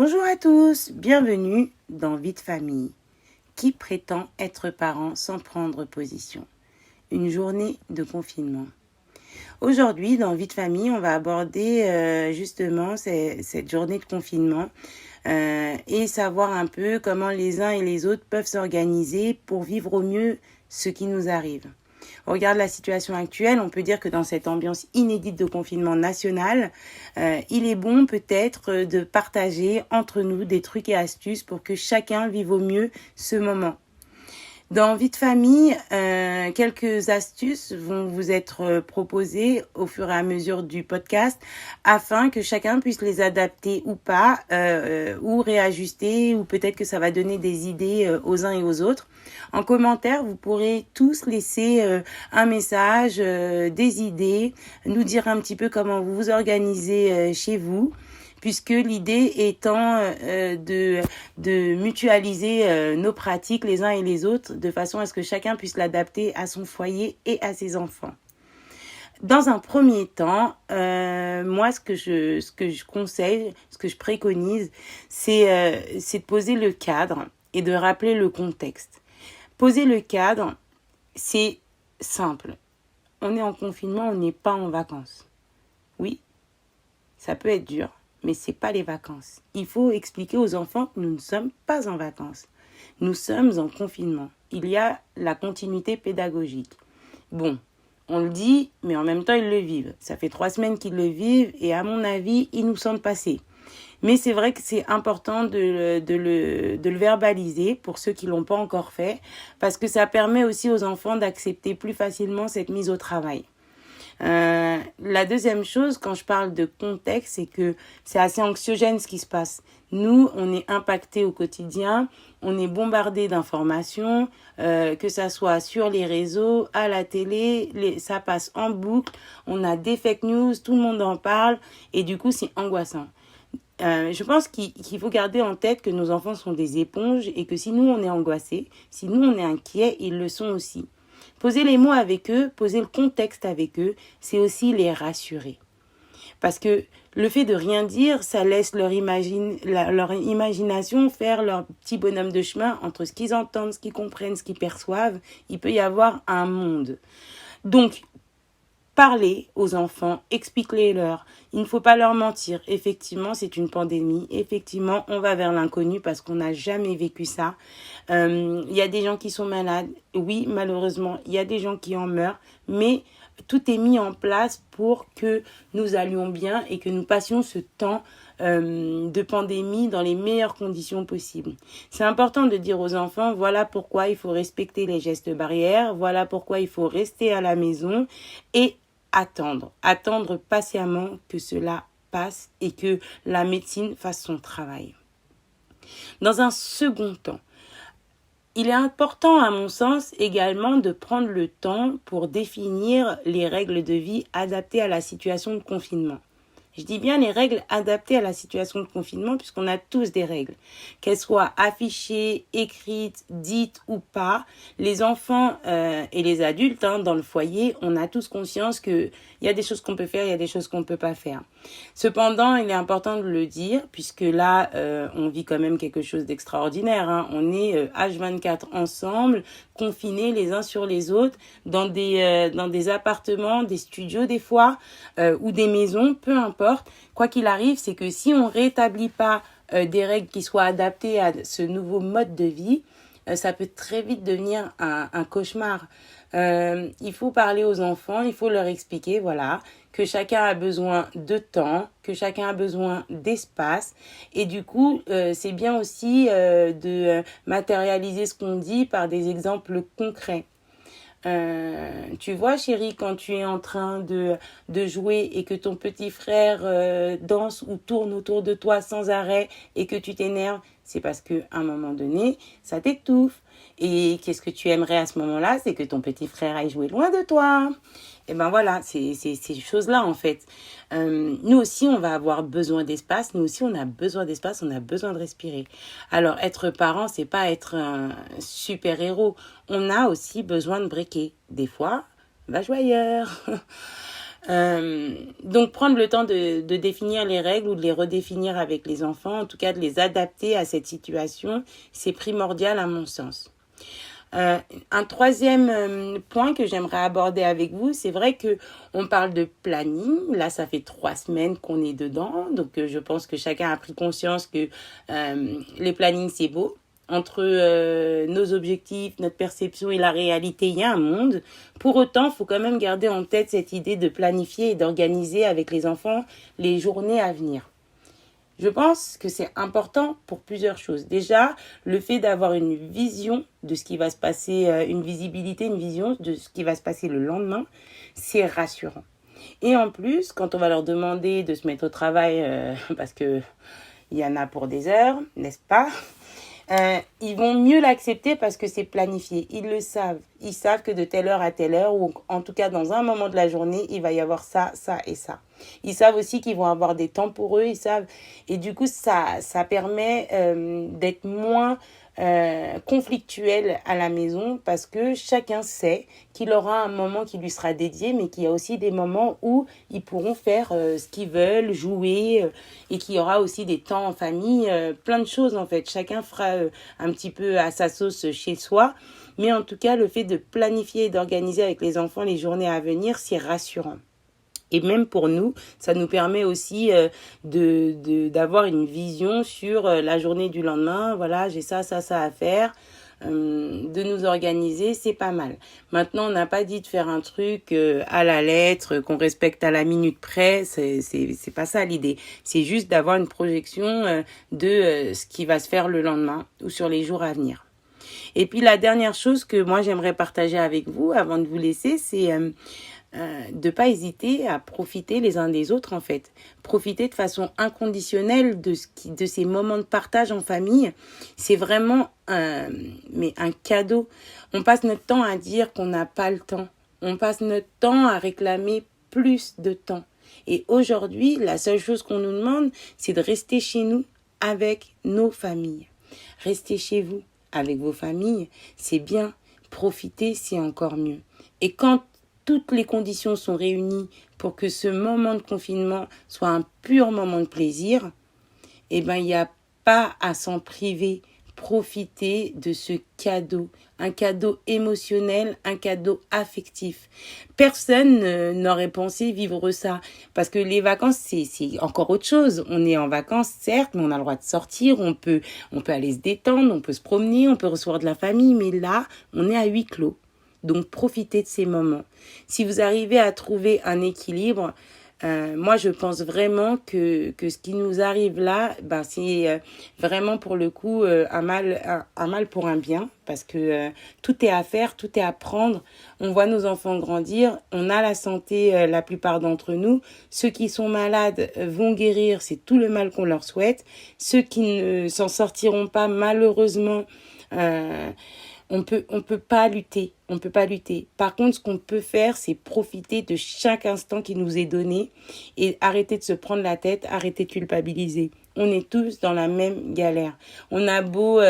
Bonjour à tous, bienvenue dans Vie de famille. Qui prétend être parent sans prendre position? Une journée de confinement. Aujourd'hui, dans Vie de famille, on va aborder justement cette journée de confinement et savoir un peu comment les uns et les autres peuvent s'organiser pour vivre au mieux ce qui nous arrive. On regarde la situation actuelle, on peut dire que dans cette ambiance inédite de confinement national, il est bon peut-être de partager entre nous des trucs et astuces pour que chacun vive au mieux ce moment. Dans Vie de famille, quelques astuces vont vous être proposées au fur et à mesure du podcast afin que chacun puisse les adapter ou pas, ou réajuster, ou peut-être que ça va donner des idées aux uns et aux autres. En commentaire, vous pourrez tous laisser un message, des idées, nous dire un petit peu comment vous vous organisez chez vous, puisque l'idée étant de mutualiser nos pratiques les uns et les autres de façon à ce que chacun puisse l'adapter à son foyer et à ses enfants. Dans un premier temps, moi, ce que je conseille, ce que je préconise, c'est de poser le cadre et de rappeler le contexte. Poser le cadre, c'est simple. On est en confinement, on n'est pas en vacances. Oui, ça peut être dur, mais c'est pas les vacances. Il faut expliquer aux enfants que nous ne sommes pas en vacances. Nous sommes en confinement. Il y a la continuité pédagogique. Bon, on le dit, mais en même temps, ils le vivent. Ça fait 3 semaines qu'ils le vivent et à mon avis, ils nous semblent passés. Mais c'est vrai que c'est important de le verbaliser pour ceux qui ne l'ont pas encore fait, parce que ça permet aussi aux enfants d'accepter plus facilement cette mise au travail. La deuxième chose, quand je parle de contexte, c'est que c'est assez anxiogène ce qui se passe. Nous, on est impacté au quotidien, on est bombardé d'informations, que ça soit sur les réseaux, à la télé, ça passe en boucle, on a des fake news, tout le monde en parle, et du coup, c'est angoissant. Je pense qu'il faut garder en tête que nos enfants sont des éponges et que si nous, on est angoissés, si nous, on est inquiets, ils le sont aussi. Poser les mots avec eux, poser le contexte avec eux, c'est aussi les rassurer. Parce que le fait de rien dire, ça laisse leur imagination faire leur petit bonhomme de chemin entre ce qu'ils entendent, ce qu'ils comprennent, ce qu'ils perçoivent. Il peut y avoir un monde. Donc, parlez aux enfants, expliquez-leur. Il ne faut pas leur mentir. Effectivement, c'est une pandémie. Effectivement, on va vers l'inconnu parce qu'on n'a jamais vécu ça. Il y a des gens qui sont malades. Oui, malheureusement, il y a des gens qui en meurent. Mais tout est mis en place pour que nous allions bien et que nous passions ce temps de pandémie dans les meilleures conditions possibles. C'est important de dire aux enfants, voilà pourquoi il faut respecter les gestes barrières, voilà pourquoi il faut rester à la maison et attendre patiemment que cela passe et que la médecine fasse son travail. Dans un second temps, il est important, à mon sens, également de prendre le temps pour définir les règles de vie adaptées à la situation de confinement. Je dis bien les règles adaptées à la situation de confinement puisqu'on a tous des règles. Qu'elles soient affichées, écrites, dites ou pas, les enfants et les adultes dans le foyer, on a tous conscience qu'il y a des choses qu'on peut faire, il y a des choses qu'on ne peut pas faire. Cependant, il est important de le dire puisque là, on vit quand même quelque chose d'extraordinaire. On est H24 ensemble, confinés les uns sur les autres, dans des appartements, des studios des fois, ou des maisons, peu importe. Quoi qu'il arrive, c'est que si on ne rétablit pas des règles qui soient adaptées à ce nouveau mode de vie, ça peut très vite devenir un cauchemar. Il faut parler aux enfants, il faut leur expliquer, voilà, que chacun a besoin de temps, que chacun a besoin d'espace. Et du coup, c'est bien aussi de matérialiser ce qu'on dit par des exemples concrets. Tu vois, chérie, quand tu es en train de jouer et que ton petit frère danse ou tourne autour de toi sans arrêt et que tu t'énerves, c'est parce qu'à un moment donné, ça t'étouffe. Et qu'est-ce que tu aimerais à ce moment-là? C'est que ton petit frère aille jouer loin de toi. Et ben voilà, c'est ces choses-là en fait. Nous aussi, on va avoir besoin d'espace. Nous aussi, on a besoin d'espace, on a besoin de respirer. Alors, être parent, c'est pas être un super-héros. On a aussi besoin de briquer. Des fois, va jouer ailleurs. Donc prendre le temps de définir les règles ou de les redéfinir avec les enfants, en tout cas de les adapter à cette situation, c'est primordial à mon sens. Un troisième point que j'aimerais aborder avec vous, c'est vrai que on parle de planning. Là, ça fait 3 semaines qu'on est dedans, donc je pense que chacun a pris conscience que les plannings c'est beau. Entre nos objectifs, notre perception et la réalité, il y a un monde. Pour autant, il faut quand même garder en tête cette idée de planifier et d'organiser avec les enfants les journées à venir. Je pense que c'est important pour plusieurs choses. Déjà, le fait d'avoir une vision de ce qui va se passer, une visibilité, une vision de ce qui va se passer le lendemain, c'est rassurant. Et en plus, quand on va leur demander de se mettre au travail, parce que il y en a pour des heures, n'est-ce pas? Ils vont mieux l'accepter parce que c'est planifié. Ils le savent. Ils savent que de telle heure à telle heure, ou en tout cas dans un moment de la journée, il va y avoir ça, ça et ça. Ils savent aussi qu'ils vont avoir des temps pour eux. Ils savent. Et du coup, ça permet d'être moins conflictuel à la maison parce que chacun sait qu'il aura un moment qui lui sera dédié, mais qu'il y a aussi des moments où ils pourront faire ce qu'ils veulent, jouer, et qu'il y aura aussi des temps en famille, plein de choses en fait. Chacun fera un petit peu à sa sauce chez soi, mais en tout cas, le fait de planifier et d'organiser avec les enfants les journées à venir, c'est rassurant. Et même pour nous, ça nous permet aussi d'avoir une vision sur la journée du lendemain. Voilà, j'ai ça à faire. De nous organiser, c'est pas mal. Maintenant, on n'a pas dit de faire un truc à la lettre, qu'on respecte à la minute près. C'est pas ça l'idée. C'est juste d'avoir une projection de ce qui va se faire le lendemain ou sur les jours à venir. Et puis la dernière chose que moi j'aimerais partager avec vous avant de vous laisser, c'est de pas hésiter à profiter les uns des autres en fait. Profiter de façon inconditionnelle de ces moments de partage en famille. C'est vraiment un cadeau. On passe notre temps à dire qu'on n'a pas le temps. On passe notre temps à réclamer plus de temps. Et aujourd'hui, la seule chose qu'on nous demande, c'est de rester chez nous avec nos familles. Restez chez vous avec vos familles, c'est bien. Profiter, c'est encore mieux. Et quand toutes les conditions sont réunies pour que ce moment de confinement soit un pur moment de plaisir, eh ben, il n'y a pas à s'en priver. Profiter de ce cadeau, un cadeau émotionnel, un cadeau affectif. Personne n'aurait pensé vivre ça, parce que les vacances, c'est encore autre chose. On est en vacances, certes, mais on a le droit de sortir, on peut aller se détendre, on peut se promener, on peut recevoir de la famille, mais là, on est à huis clos. Donc, profitez de ces moments. Si vous arrivez à trouver un équilibre, moi, je pense vraiment que ce qui nous arrive là, c'est vraiment pour le coup un mal pour un bien, parce que tout est à faire, tout est à prendre. On voit nos enfants grandir, on a la santé, la plupart d'entre nous. Ceux qui sont malades vont guérir, c'est tout le mal qu'on leur souhaite. Ceux qui ne s'en sortiront pas, malheureusement, on peut pas lutter. On peut pas lutter. Par contre, ce qu'on peut faire, c'est profiter de chaque instant qui nous est donné et arrêter de se prendre la tête, arrêter de culpabiliser. On est tous dans la même galère. On a beau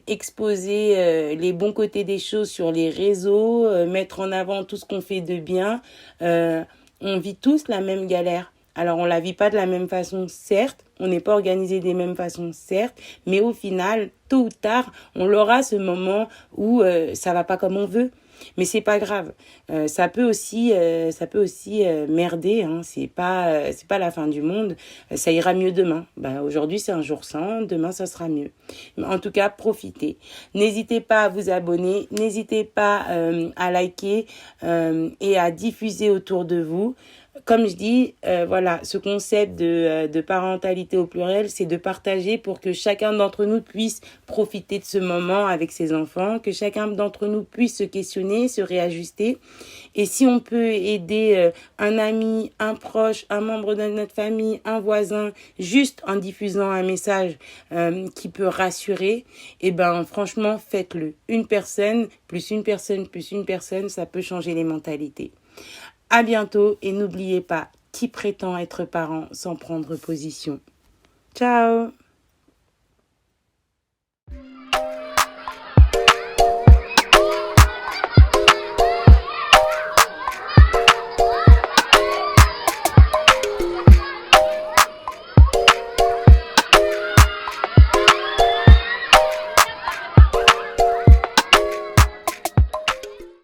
exposer les bons côtés des choses sur les réseaux, mettre en avant tout ce qu'on fait de bien, on vit tous la même galère. Alors, on la vit pas de la même façon, certes. On n'est pas organisé des mêmes façons, certes. Mais au final, tôt ou tard, on l'aura ce moment où ça va pas comme on veut. Mais c'est pas grave. Ça peut aussi merder. Hein. C'est pas la fin du monde. Ça ira mieux demain. Aujourd'hui, c'est un jour sans. Demain, ça sera mieux. Mais en tout cas, profitez. N'hésitez pas à vous abonner. N'hésitez pas à liker et à diffuser autour de vous. Comme je dis, voilà, ce concept de parentalité au pluriel, c'est de partager pour que chacun d'entre nous puisse profiter de ce moment avec ses enfants, que chacun d'entre nous puisse se questionner, se réajuster. Et si on peut aider un ami, un proche, un membre de notre famille, un voisin, juste en diffusant un message qui peut rassurer, franchement, faites-le. Une personne, plus une personne, plus une personne, ça peut changer les mentalités. À bientôt et n'oubliez pas, qui prétend être parent sans prendre position. Ciao!